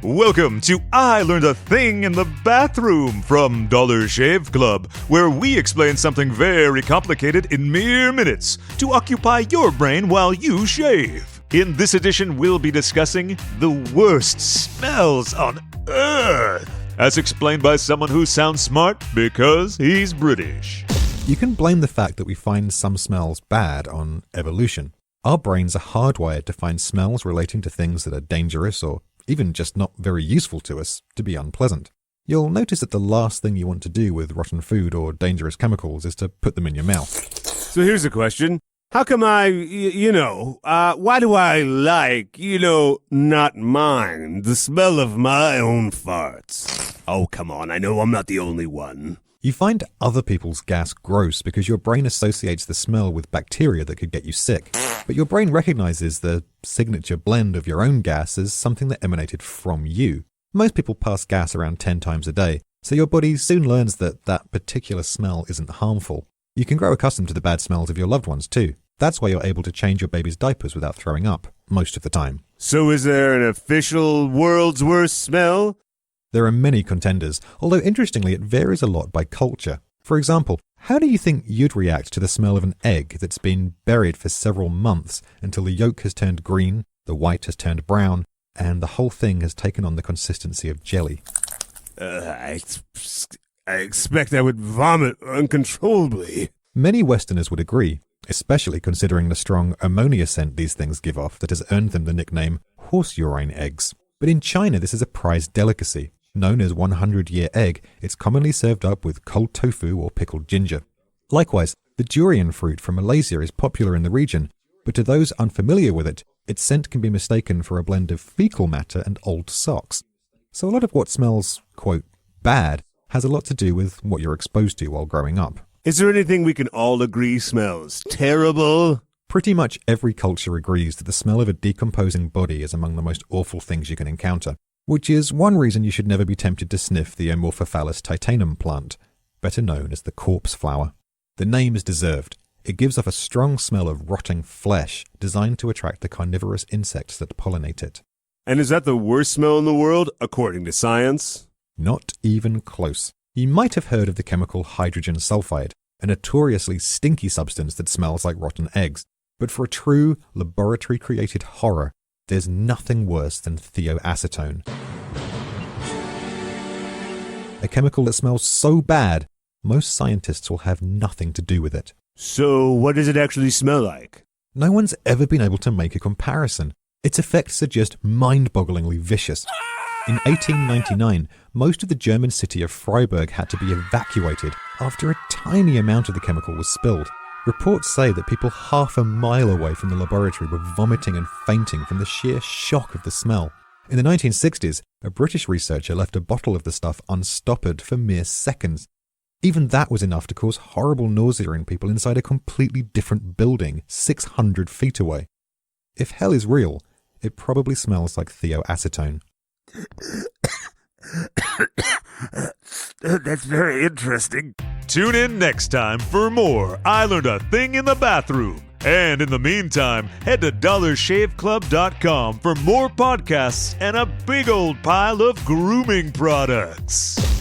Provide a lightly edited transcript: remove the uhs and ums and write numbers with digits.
Welcome to I Learned a Thing in the Bathroom from Dollar Shave Club, where we explain something very complicated in mere minutes to occupy your brain while you shave. In this edition, we'll be discussing the worst smells on Earth, as explained by someone who sounds smart because he's British. You can blame the fact that we find some smells bad on evolution. Our brains are hardwired to find smells relating to things that are dangerous or even just not very useful to us, to be unpleasant. You'll notice that the last thing you want to do with rotten food or dangerous chemicals is to put them in your mouth. So here's a question. How come why do I not mind the smell of my own farts? Oh, come on, I know I'm not the only one. You find other people's gas gross because your brain associates the smell with bacteria that could get you sick. But your brain recognizes the signature blend of your own gas as something that emanated from you. Most people pass gas around 10 times a day, so your body soon learns that that particular smell isn't harmful. You can grow accustomed to the bad smells of your loved ones too. That's why you're able to change your baby's diapers without throwing up, most of the time. So is there an official world's worst smell? There are many contenders, although interestingly it varies a lot by culture. For example, how do you think you'd react to the smell of an egg that's been buried for several months until the yolk has turned green, the white has turned brown, and the whole thing has taken on the consistency of jelly? I expect I would vomit uncontrollably. Many Westerners would agree, especially considering the strong ammonia scent these things give off that has earned them the nickname horse urine eggs. But in China, this is a prized delicacy. Known as 100-year egg, it's commonly served up with cold tofu or pickled ginger. Likewise, the durian fruit from Malaysia is popular in the region, but to those unfamiliar with it, its scent can be mistaken for a blend of fecal matter and old socks. So a lot of what smells, quote, bad has a lot to do with what you're exposed to while growing up. Is there anything we can all agree smells terrible? Pretty much every culture agrees that the smell of a decomposing body is among the most awful things you can encounter, which is one reason you should never be tempted to sniff the Amorphophallus titanum plant, better known as the corpse flower. The name is deserved. It gives off a strong smell of rotting flesh designed to attract the carnivorous insects that pollinate it. And is that the worst smell in the world, according to science? Not even close. You might have heard of the chemical hydrogen sulfide, a notoriously stinky substance that smells like rotten eggs. But for a true laboratory-created horror, there's nothing worse than Theoacetone. A chemical that smells so bad, most scientists will have nothing to do with it. So what does it actually smell like? No one's ever been able to make a comparison. Its effects are just mind-bogglingly vicious. In 1899, most of the German city of Freiburg had to be evacuated after a tiny amount of the chemical was spilled. Reports say that people half a mile away from the laboratory were vomiting and fainting from the sheer shock of the smell. In the 1960s, a British researcher left a bottle of the stuff unstoppered for mere seconds. Even that was enough to cause horrible nausea in people inside a completely different building 600 feet away. If hell is real, it probably smells like Theoacetone. That's very interesting. Tune in next time for more I Learned a Thing in the Bathroom. And in the meantime, head to dollarshaveclub.com for more podcasts and a big old pile of grooming products.